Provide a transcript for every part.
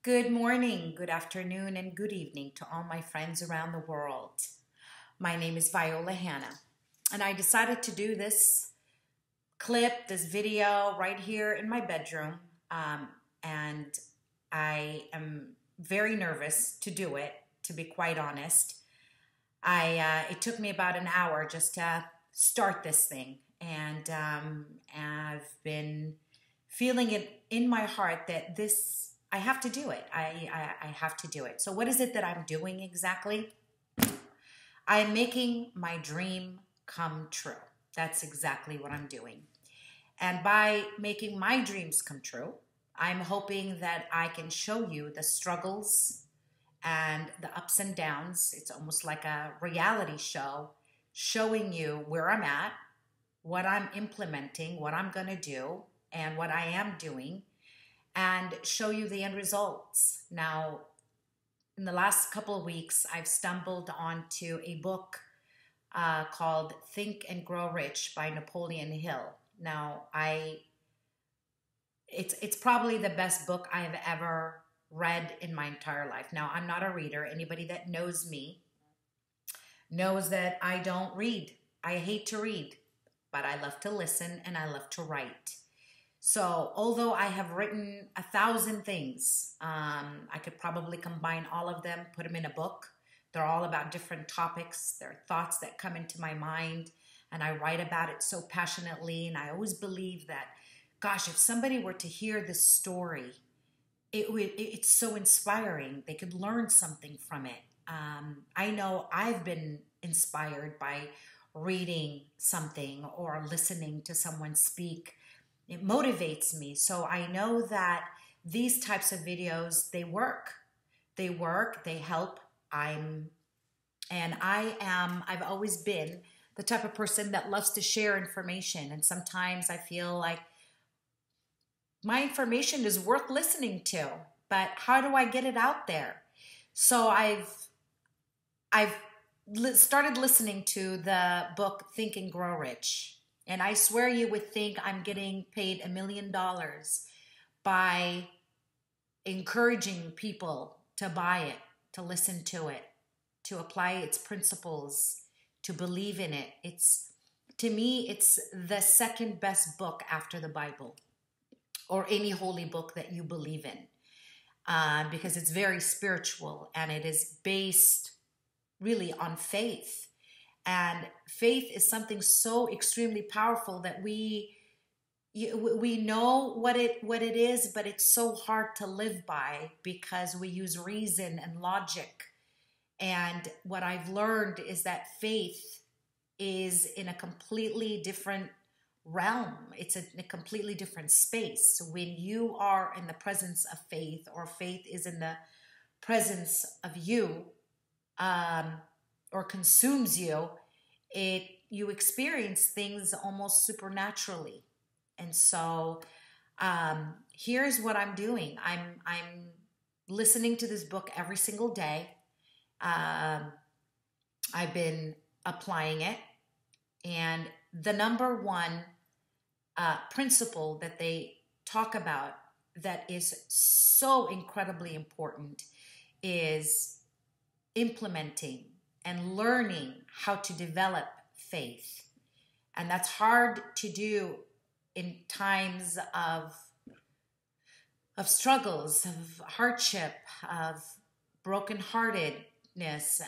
Good morning, good afternoon, and good evening to all my friends around the world. My name is Viola Hanna, and I decided to do this clip, this video right here in my bedroom. And I am very nervous to do it, to be quite honest. It took me about an hour just to start this thing, and I've been feeling it in my heart that I have to do it. I have to do it. So what is it that I'm doing exactly? I'm making my dream come true. That's exactly what I'm doing. And by making my dreams come true, I'm hoping that I can show you the struggles and the ups and downs. It's almost like a reality show, showing you where I'm at, what I'm implementing, what I'm going to do, and what I am doing, and show you the end results. Now, in the last couple of weeks, I've stumbled onto a book called Think and Grow Rich by Napoleon Hill. Now, it's probably the best book I have ever read in my entire life. Now, I'm not a reader. Anybody that knows me knows that I don't read. I hate to read, but I love to listen and I love to write. So although I have written 1,000 things, I could probably combine all of them, put them in a book. They're all about different topics. They're thoughts that come into my mind, and I write about it so passionately. And I always believe that, gosh, if somebody were to hear this story, it's so inspiring. They could learn something from it. I know I've been inspired by reading something or listening to someone speak. It motivates me. So I know that these types of videos, they work. They work, they help. I've always been the type of person that loves to share information. And sometimes I feel like my information is worth listening to, but how do I get it out there? So I've started listening to the book Think and Grow Rich. And I swear you would think I'm getting paid $1 million by encouraging people to buy it, to listen to it, to apply its principles, to believe in it. To me, it's the second best book after the Bible or any holy book that you believe in, because it's very spiritual and it is based really on faith. And faith is something so extremely powerful that we know what it is, but it's so hard to live by because we use reason and logic. And what I've learned is that faith is in a completely different realm. It's in a completely different space. So when you are in the presence of faith, or faith is in the presence of you, or consumes you, you experience things almost supernaturally. And so here's what I'm doing. I'm listening to this book every single day. I've been applying it, and the number one principle that they talk about that is so incredibly important is implementing and learning how to develop faith. And that's hard to do in times of struggles, of hardship, of brokenheartedness.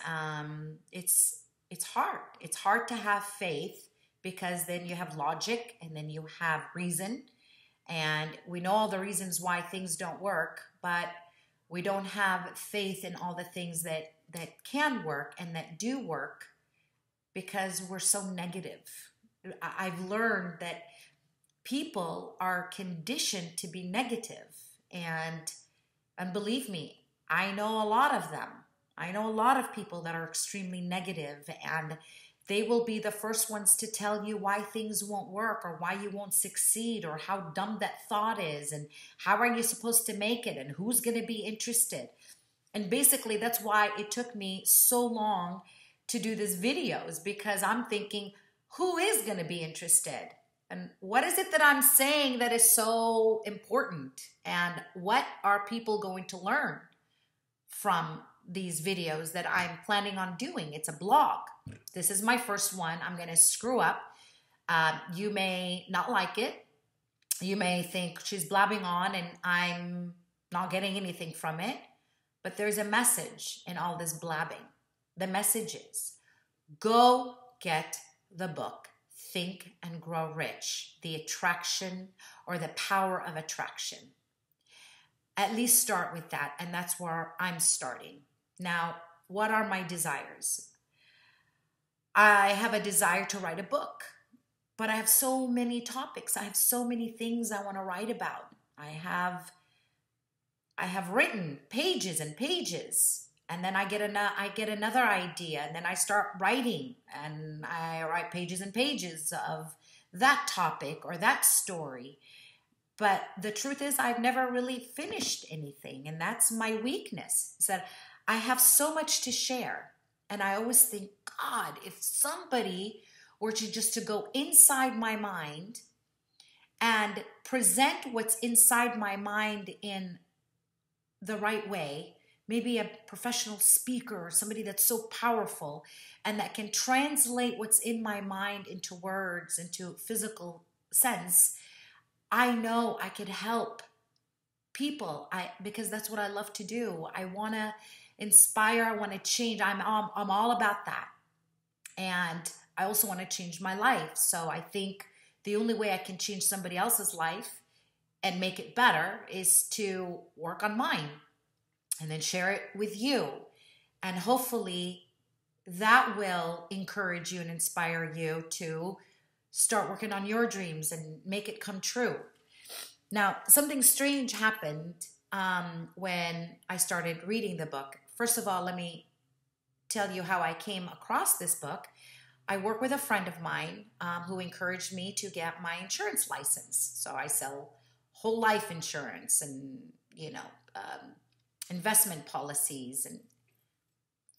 It's hard. It's hard to have faith because then you have logic and then you have reason. And we know all the reasons why things don't work, but we don't have faith in all the things that can work and that do work because we're so negative. I've learned that people are conditioned to be negative, and believe me, I know a lot of them. I know a lot of people that are extremely negative, and they will be the first ones to tell you why things won't work or why you won't succeed or how dumb that thought is and how are you supposed to make it and who's going to be interested. And basically that's why it took me so long to do these videos, because I'm thinking, who is going to be interested? And what is it that I'm saying that is so important? And what are people going to learn from these videos that I'm planning on doing? It's a blog. This is my first one. I'm going to screw up. You may not like it. You may think she's blabbing on and I'm not getting anything from it. But there's a message in all this blabbing. The message is, go get the book, Think and Grow Rich, The Attraction or the Power of Attraction. At least start with that, and that's where I'm starting. Now, what are my desires? I have a desire to write a book, but I have so many topics. I have so many things I want to write about. I have written pages and pages, and then I get another idea, and then I start writing, and I write pages and pages of that topic or that story. But the truth is, I've never really finished anything, and that's my weakness. Is that I have so much to share, and I always think, God, if somebody were to go inside my mind and present what's inside my mind in the right way, maybe a professional speaker or somebody that's so powerful and that can translate what's in my mind into words, into physical sense, I know I could help people. Because that's what I love to do. I want to inspire. I want to change. I'm all about that. And I also want to change my life. So I think the only way I can change somebody else's life and make it better is to work on mine and then share it with you. And hopefully that will encourage you and inspire you to start working on your dreams and make it come true. Now, something strange happened when I started reading the book. First of all, let me tell you how I came across this book. I work with a friend of mine who encouraged me to get my insurance license. So I sell whole life insurance and, investment policies and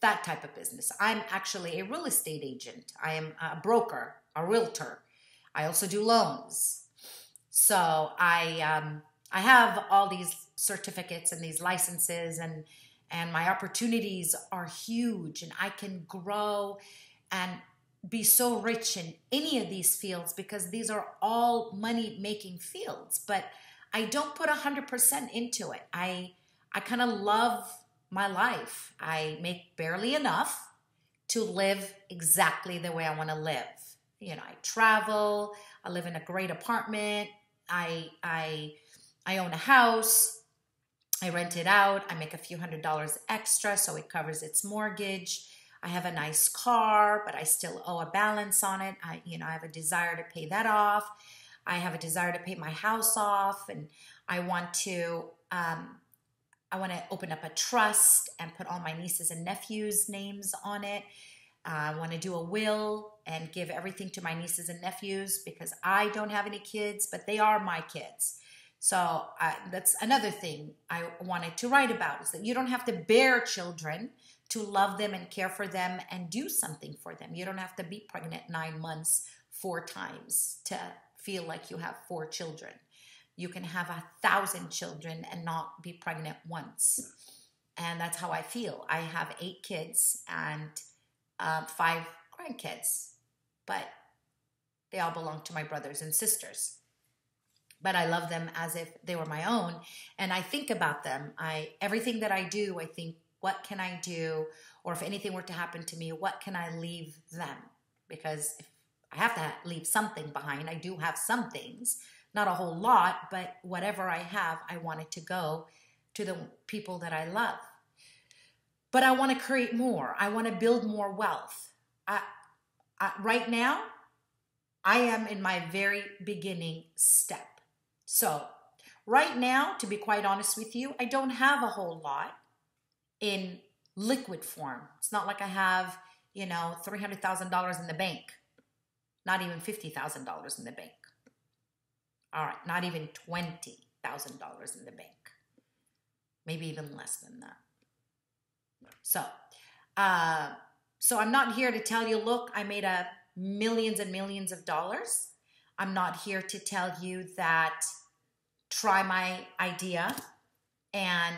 that type of business. I'm actually a real estate agent. I am a broker, a realtor. I also do loans. So I have all these certificates and these licenses, and my opportunities are huge, and I can grow and be so rich in any of these fields because these are all money-making fields. But I don't put 100% into it. I kind of love my life. I make barely enough to live exactly the way I want to live. I travel. I live in a great apartment. I own a house. I rent it out. I make a few $100s extra so it covers its mortgage. I have a nice car, but I still owe a balance on it. I have a desire to pay that off. I have a desire to pay my house off, and I want to open up a trust and put all my nieces and nephews' names on it. I want to do a will and give everything to my nieces and nephews because I don't have any kids, but they are my kids. So that's another thing I wanted to write about, is that you don't have to bear children to love them and care for them and do something for them. You don't have to be pregnant 9 months 4 times to feel like you have 4 children. You can have 1,000 children and not be pregnant once. And that's how I feel. I have 8 kids and 5 grandkids, but they all belong to my brothers and sisters. But I love them as if they were my own. And I think about them. Everything that I do, I think, what can I do? Or if anything were to happen to me, what can I leave them? Because if I have to leave something behind. I do have some things, not a whole lot, but whatever I have, I want it to go to the people that I love. But I want to create more. I want to build more wealth. Right now, I am in my very beginning step. So right now, to be quite honest with you, I don't have a whole lot in liquid form. It's not like I have, $300,000 in the bank. Not even $50,000 in the bank. All right, not even $20,000 in the bank. Maybe even less than that. So I'm not here to tell you, look, I made millions and millions of dollars. I'm not here to tell you that try my idea and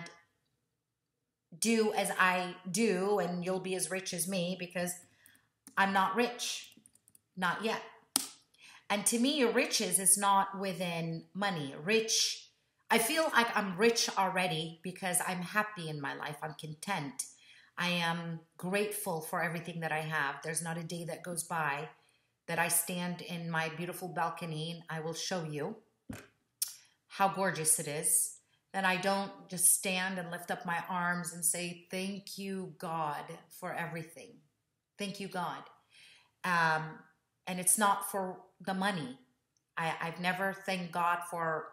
do as I do and you'll be as rich as me, because I'm not rich, not yet. And to me, your riches is not within money. I feel like I'm rich already because I'm happy in my life. I'm content. I am grateful for everything that I have. There's not a day that goes by that I stand in my beautiful balcony, and I will show you how gorgeous it is, that I don't just stand and lift up my arms and say, thank you, God, for everything. Thank you, God. And it's not for the money. I've never thanked God for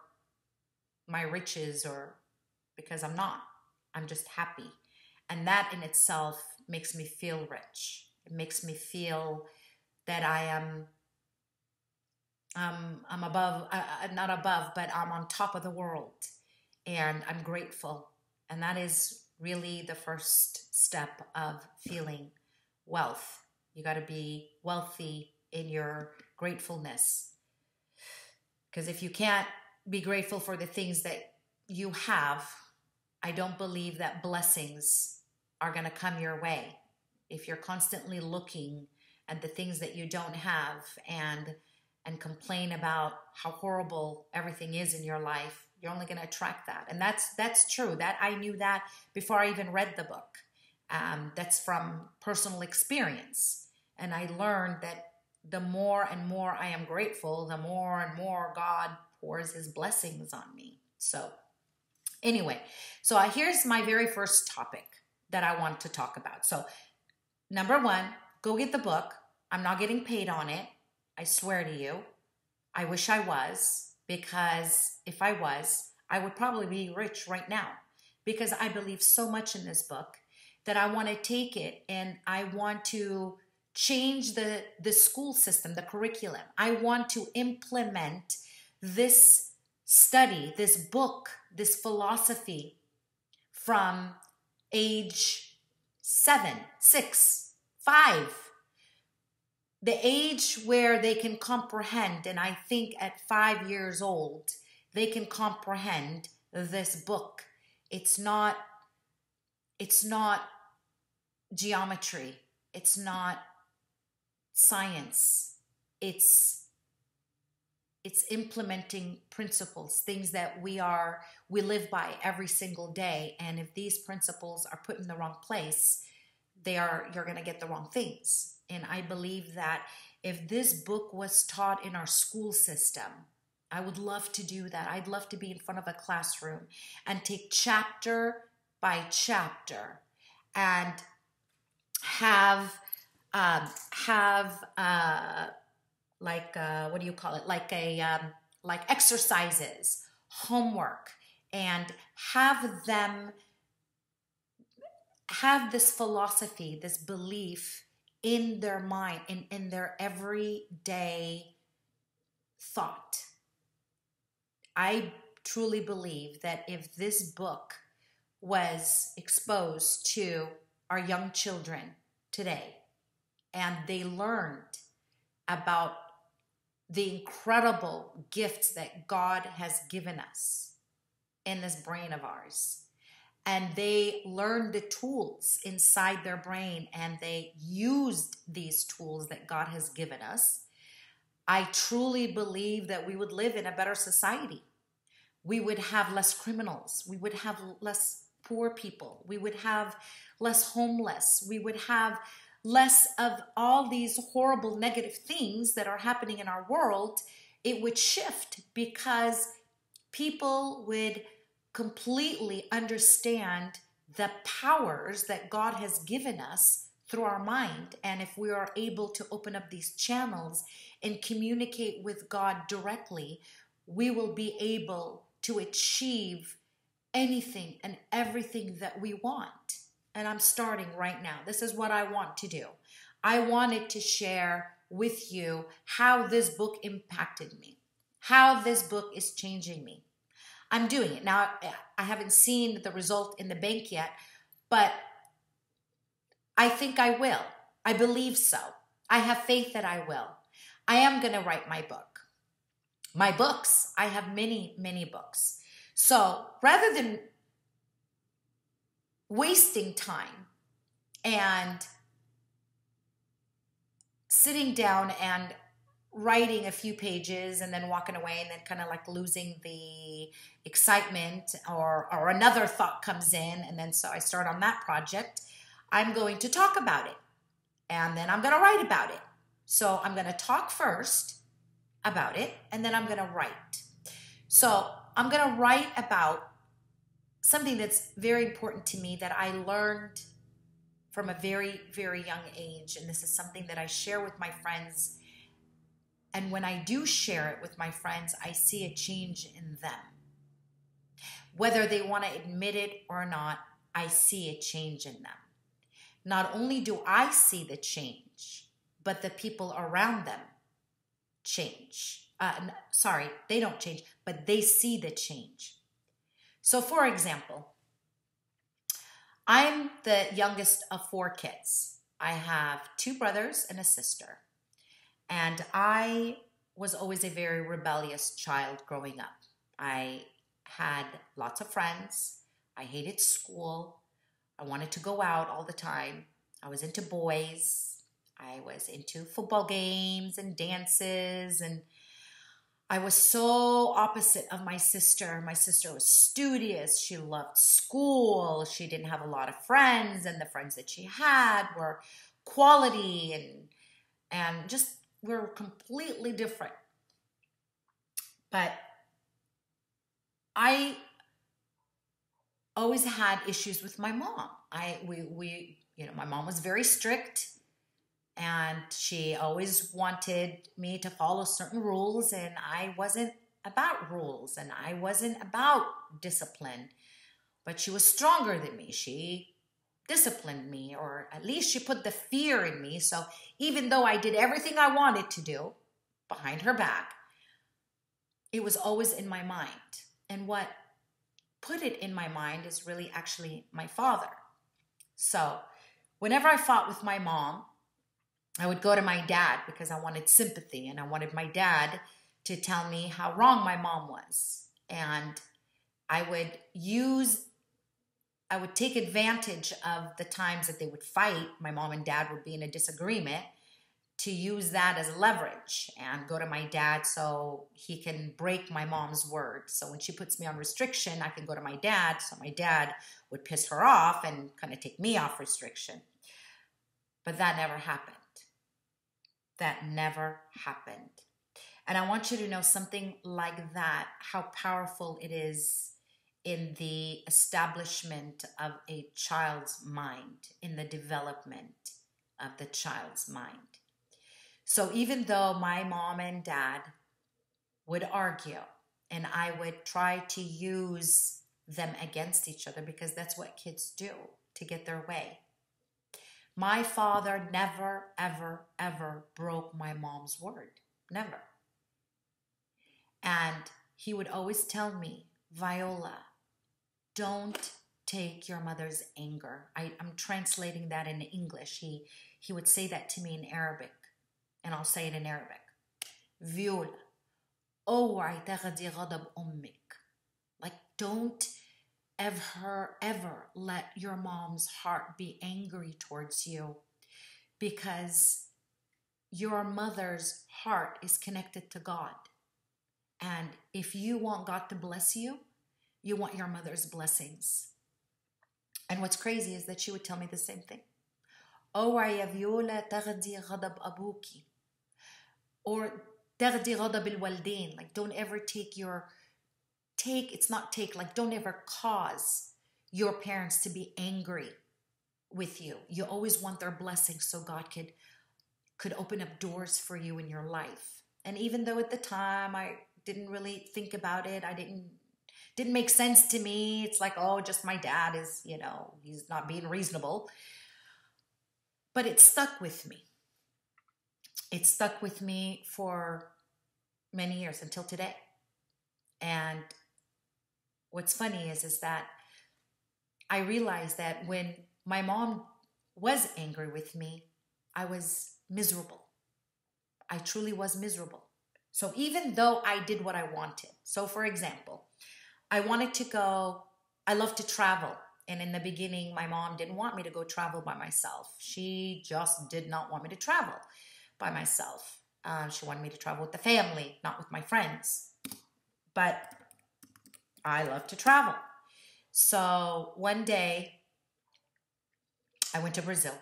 my riches, or because I'm not. I'm just happy. And that in itself makes me feel rich. It makes me feel that I'm above, not above, but I'm on top of the world. And I'm grateful. And that is really the first step of feeling wealth. You got to be wealthy in your gratefulness. Because if you can't be grateful for the things that you have, I don't believe that blessings are going to come your way. If you're constantly looking at the things that you don't have and complain about how horrible everything is in your life, you're only going to attract that. And that's true. That I knew that before I even read the book. That's from personal experience. And I learned that the more and more I am grateful, the more and more God pours his blessings on me. So anyway, so here's my very first topic that I want to talk about. So number one, go get the book. I'm not getting paid on it. I swear to you. I wish I was, because if I was, I would probably be rich right now, because I believe so much in this book that I want to take it and I want to change the school system, the curriculum. I want to implement this study, this book, this philosophy from age 7, 6, 5, the age where they can comprehend. And I think at 5 years old, they can comprehend this book. It's not geometry. It's not science. It's implementing principles, things that we live by every single day. And if these principles are put in the wrong place, you're going to get the wrong things. And I believe that if this book was taught in our school system, I would love to do that. I'd love to be in front of a classroom and take chapter by chapter and have what do you call it? Like exercises, homework, and have them have this philosophy, this belief in their mind, in their everyday thought. I truly believe that if this book was exposed to our young children today, and they learned about the incredible gifts that God has given us in this brain of ours, and they learned the tools inside their brain and they used these tools that God has given us, I truly believe that we would live in a better society. We would have less criminals. We would have less poor people. We would have less homeless. We would have less of all these horrible negative things that are happening in our world. It would shift because people would completely understand the powers that God has given us through our mind. And if we are able to open up these channels and communicate with God directly, we will be able to achieve anything and everything that we want. And I'm starting right now. This is what I want to do. I wanted to share with you how this book impacted me, how this book is changing me. I'm doing it. Now, I haven't seen the result in the bank yet, but I think I will. I believe so. I have faith that I will. I am going to write my book. My books, I have many, many books. So rather than wasting time and sitting down and writing a few pages and then walking away and then kind of like losing the excitement, or another thought comes in, and then so I start on that project, I'm going to talk about it and then I'm going to write about it. So I'm going to talk first about it and then I'm going to write. So I'm going to write about something that's very important to me that I learned from a very, very young age. And this is something that I share with my friends. And when I do share it with my friends, I see a change in them. Whether they want to admit it or not, I see a change in them. Not only do I see the change, but the people around them change. Sorry, they don't change, but they see the change. So for example, I'm the youngest of 4 kids. I have 2 brothers and a sister. And I was always a very rebellious child growing up. I had lots of friends. I hated school. I wanted to go out all the time. I was into boys. I was into football games and dances, and I was so opposite of my sister. My sister was studious. She loved school. She didn't have a lot of friends, and the friends that she had were quality and just were completely different. But I always had issues with my mom. My mom was very strict. And she always wanted me to follow certain rules, and I wasn't about rules, and I wasn't about discipline. But she was stronger than me. She disciplined me, or at least she put the fear in me. So even though I did everything I wanted to do behind her back, it was always in my mind. And what put it in my mind is really actually my father. So whenever I fought with my mom, I would go to my dad because I wanted sympathy, and I wanted my dad to tell me how wrong my mom was. And I would take advantage of the times that they would fight. My mom and dad would be in a disagreement, to use that as leverage and go to my dad so he can break my mom's word. So when she puts me on restriction, I can go to my dad. So my dad would piss her off and kind of take me off restriction. But that never happened. That never happened. And I want you to know something like that, how powerful it is in the establishment of a child's mind, in the development of the child's mind. So even though my mom and dad would argue, and I would try to use them against each other, because that's what kids do to get their way, my father never, ever, ever broke my mom's word. Never. And he would always tell me, Viola, don't take your mother's anger. I'm translating that into English. He would say that to me in Arabic, and I'll say it in Arabic. Viola, اوعي تاخدي غضب أمك. Like, don't ever let your mom's heart be angry towards you, because your mother's heart is connected to God. And if you want God to bless you, you want your mother's blessings. And what's crazy is that she would tell me the same thing. اوعي يا فيولا تاخدي غضب أبوكي. Or تاخدي غضب الوالدين. Like, don't ever don't ever cause your parents to be angry with you. You always want their blessings so God could open up doors for you in your life. And even though at the time I didn't really think about it, didn't make sense to me. It's like, oh, just my dad is, he's not being reasonable. But it stuck with me. It stuck with me for many years until today. And what's funny is that I realized that when my mom was angry with me, I was miserable. I truly was miserable. So even though I did what I wanted, so for example, I wanted to go, I love to travel. And in the beginning, my mom didn't want me to go travel by myself. She just did not want me to travel by myself. She wanted me to travel with the family, not with my friends. But I love to travel. So one day, I went to Brazil,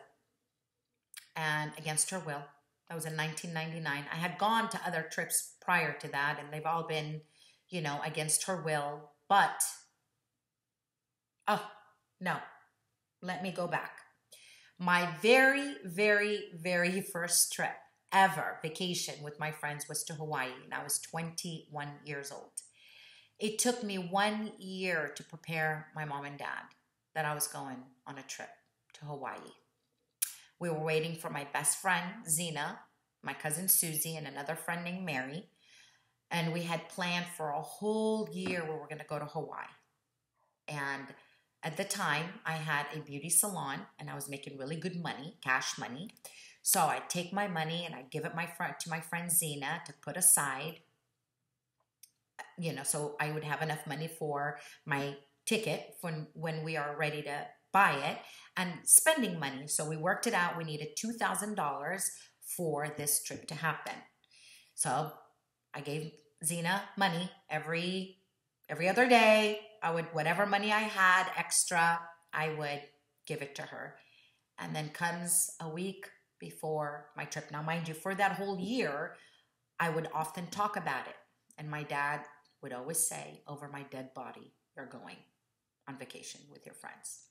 and against her will, that was in 1999. I had gone to other trips prior to that, and they've all been, against her will. But, oh, no, let me go back. My very, very, very first trip ever, vacation with my friends, was to Hawaii, and I was 21 years old. It took me 1 year to prepare my mom and dad that I was going on a trip to Hawaii. We were waiting for my best friend, Zena, my cousin Susie, and another friend named Mary. And we had planned for a whole year where we're going to go to Hawaii. And at the time, I had a beauty salon, and I was making really good money, cash money. So I'd take my money and I'd give it to my friend Zena to put aside, so I would have enough money for my ticket for when we are ready to buy it, and spending money. So we worked it out. We needed $2,000 for this trip to happen. So I gave Zena money every other day. Whatever money I had extra, I would give it to her. And then comes a week before my trip. Now, mind you, for that whole year, I would often talk about it. And my dad would always say, over my dead body, you're going on vacation with your friends.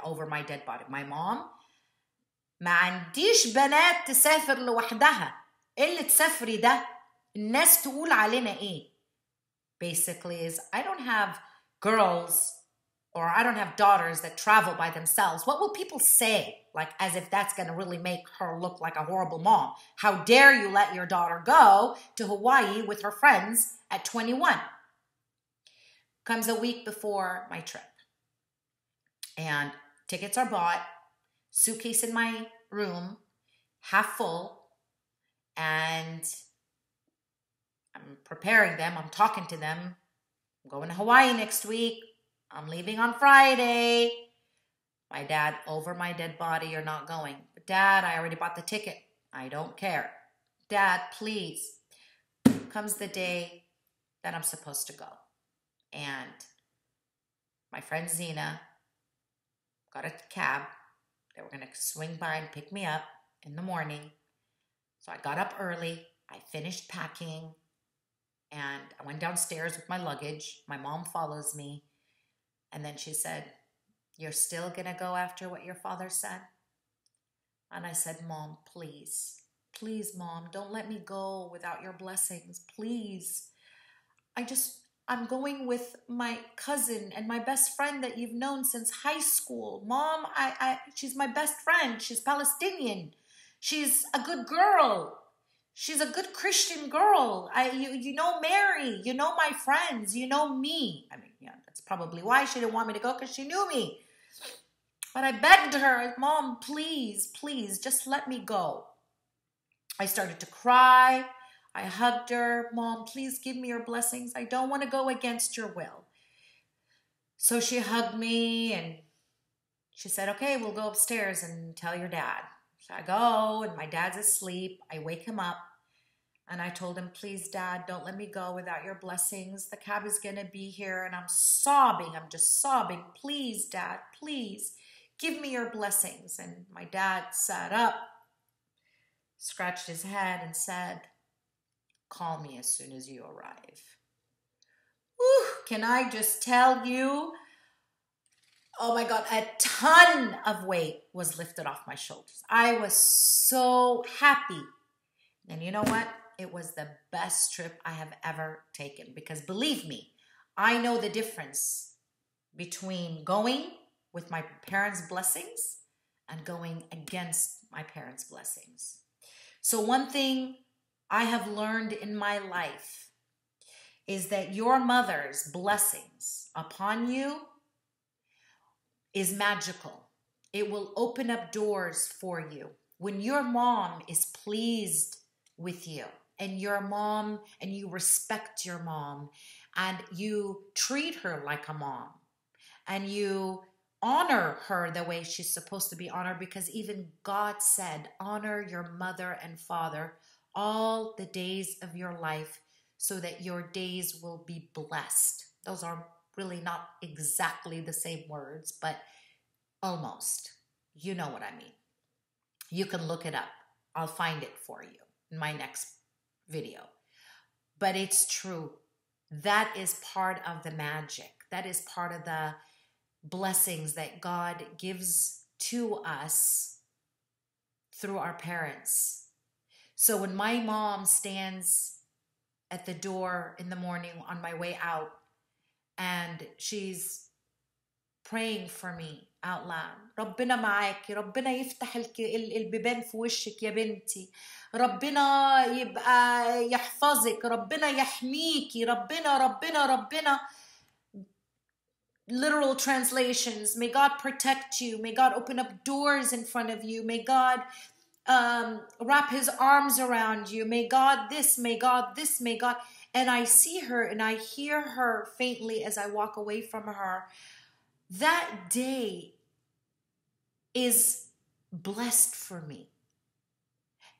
Over my dead body. My mom, ما عنديش بنات تسافر لوحدها. اللي تسافري ده الناس تقول علينا ايه. Basically is, I don't have girls or I don't have daughters that travel by themselves. What will people say? Like, as if that's going to really make her look like a horrible mom. How dare you let your daughter go to Hawaii with her friends at 21? Comes a week before my trip. And tickets are bought, suitcase in my room, half full, and I'm preparing them. I'm talking to them. I'm going to Hawaii next week. I'm leaving on Friday. My dad, over my dead body, you're not going. But Dad, I already bought the ticket. I don't care. Dad, please. Comes the day that I'm supposed to go. And my friend Zena got a cab. They were going to swing by and pick me up in the morning. So I got up early. I finished packing. And I went downstairs with my luggage. My mom follows me. And then she said, you're still going to go after what your father said? And I said, Mom, please. Please, Mom, don't let me go without your blessings. Please. I'm going with my cousin and my best friend that you've known since high school. Mom, she's my best friend. She's Palestinian. She's a good girl. She's a good Christian girl. You know Mary. You know my friends. You know me. I mean, yeah, that's probably why she didn't want me to go, because she knew me. But I begged her, Mom, please, please, just let me go. I started to cry. I hugged her. Mom, please give me your blessings. I don't want to go against your will. So she hugged me and she said, okay, we'll go upstairs and tell your dad. So I go and my dad's asleep. I wake him up and I told him, please, Dad, don't let me go without your blessings. The cab is going to be here. And I'm sobbing. I'm just sobbing. Please, Dad, please give me your blessings. And my dad sat up, scratched his head and said, call me as soon as you arrive. Whew, can I just tell you, oh my God, a ton of weight was lifted off my shoulders. I was so happy. And you know what? It was the best trip I have ever taken, because believe me, I know the difference between going with my parents' blessings and going against my parents' blessings. So one thing I have learned in my life is that your mother's blessings upon you is magical. It will open up doors for you. When your mom is pleased with you and your mom, and you respect your mom, and you treat her like a mom, and you honor her the way she's supposed to be honored, because even God said, honor your mother and father all the days of your life so that your days will be blessed. Those are really not exactly the same words, but almost. You know what I mean. You can look it up. I'll find it for you in my next video. But it's true. That is part of the magic. That is part of the blessings that God gives to us through our parents. So when my mom stands at the door in the morning on my way out and she's praying for me out loud, ربنا معاكي، ربنا يفتح البيبان في وشك يا بنتي، ربنا يبقى يحفظك، ربنا يحميكي، ربنا. Literal translations: may God protect you, may God open up doors in front of you, may God wrap his arms around you, may God this, may God this, may God. And I see her and I hear her faintly as I walk away from her. That day is blessed for me.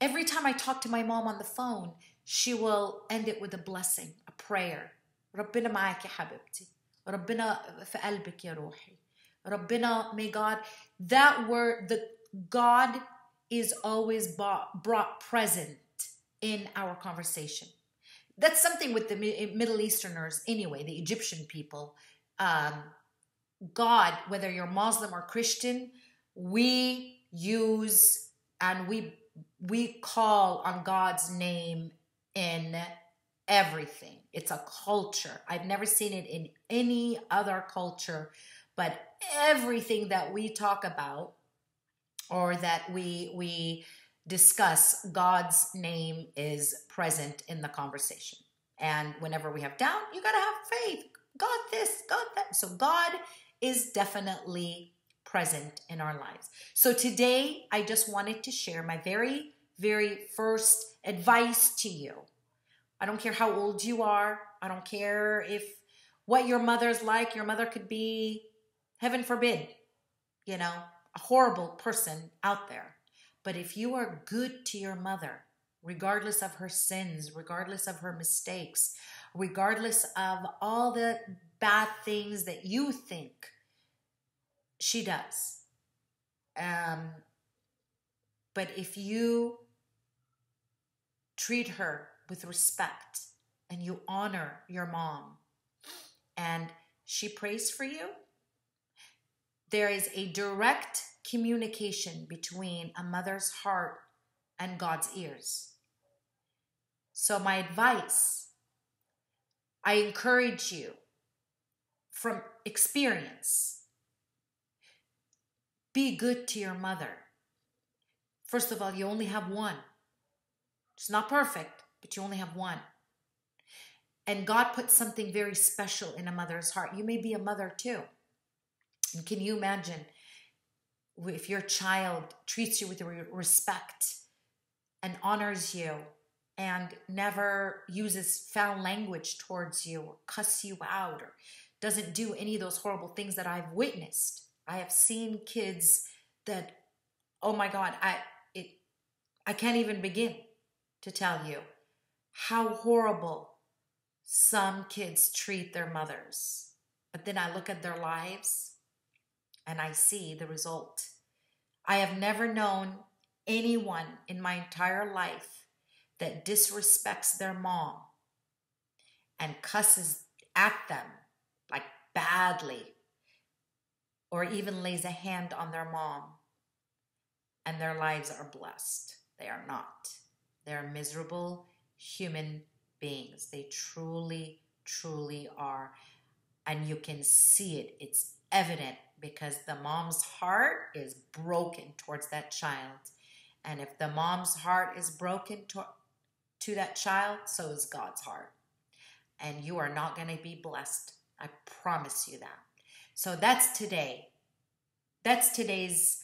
Every time I talk to my mom on the phone, she will end it with a blessing, a prayer. ربنا معاك يا حبيبتي، ربنا في قلبك يا روحي، ربنا, may God. That word, the God is always brought present in our conversation. That's something with the Middle Easterners anyway, the Egyptian people. God, whether you're Muslim or Christian, we use and we call on God's name in everything. It's a culture. I've never seen it in any other culture, but everything that we talk about or that we discuss, God's name is present in the conversation. And whenever we have doubt, you got to have faith. God this, God that. So God is definitely present in our lives. So today, I just wanted to share my very, very first advice to you. I don't care how old you are. I don't care if what your mother's like. Your mother could be, heaven forbid, a horrible person out there. But if you are good to your mother, regardless of her sins, regardless of her mistakes, regardless of all the bad things that you think she does, but if you treat her with respect and you honor your mom and she prays for you, there is a direct communication between a mother's heart and God's ears. So my advice, I encourage you from experience, be good to your mother. First of all, you only have one. It's not perfect, but you only have one. And God put something very special in a mother's heart. You may be a mother too. And can you imagine if your child treats you with respect and honors you and never uses foul language towards you or cuss you out or doesn't do any of those horrible things that I've witnessed? I have seen kids that, oh my God, I can't even begin to tell you how horrible some kids treat their mothers. But then I look at their lives and I see the result. I have never known anyone in my entire life that disrespects their mom and cusses at them like badly or even lays a hand on their mom and their lives are blessed. They are not. They're miserable human beings. They truly, truly are. And you can see it. It's evident because the mom's heart is broken towards that child. And if the mom's heart is broken to that child, so is God's heart. And you are not going to be blessed. I promise you that. So that's today. That's today's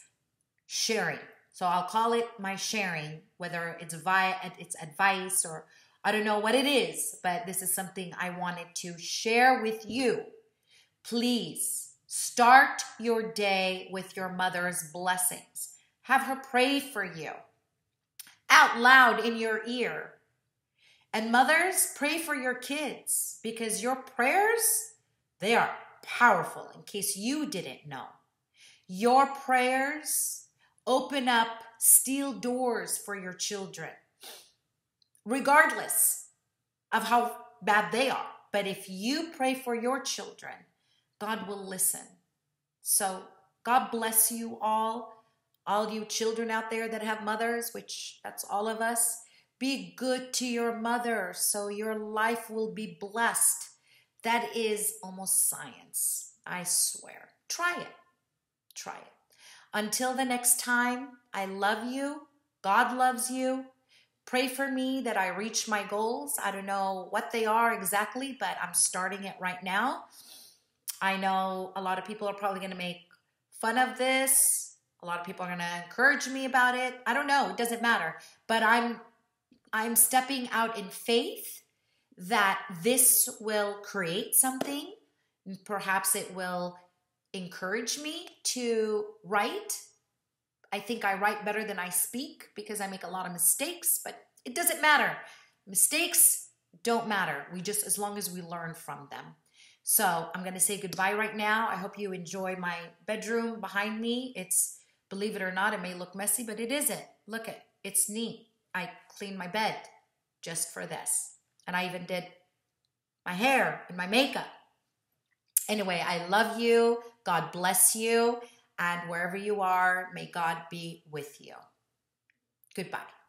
sharing. So I'll call it my sharing, whether it's via it's advice or I don't know what it is, but this is something I wanted to share with you. Please start your day with your mother's blessings. Have her pray for you out loud in your ear. And mothers, pray for your kids because your prayers, they are powerful, in case you didn't know. Your prayers open up steel doors for your children, regardless of how bad they are. But if you pray for your children, God will listen. So God bless you all you children out there that have mothers, which that's all of us. Be good to your mother so your life will be blessed. That is almost science, I swear. Try it. Try it. Until the next time, I love you. God loves you. Pray for me that I reach my goals. I don't know what they are exactly, but I'm starting it right now. I know a lot of people are probably going to make fun of this. A lot of people are going to encourage me about it. I don't know. It doesn't matter. But I'm stepping out in faith that this will create something. Perhaps it will encourage me to write. I think I write better than I speak because I make a lot of mistakes, but it doesn't matter. Mistakes don't matter. As long as we learn from them. So I'm going to say goodbye right now. I hope you enjoy my bedroom behind me. Believe it or not, it may look messy, but it isn't. Look it's neat. I cleaned my bed just for this. And I even did my hair and my makeup. Anyway, I love you. God bless you. And wherever you are, may God be with you. Goodbye.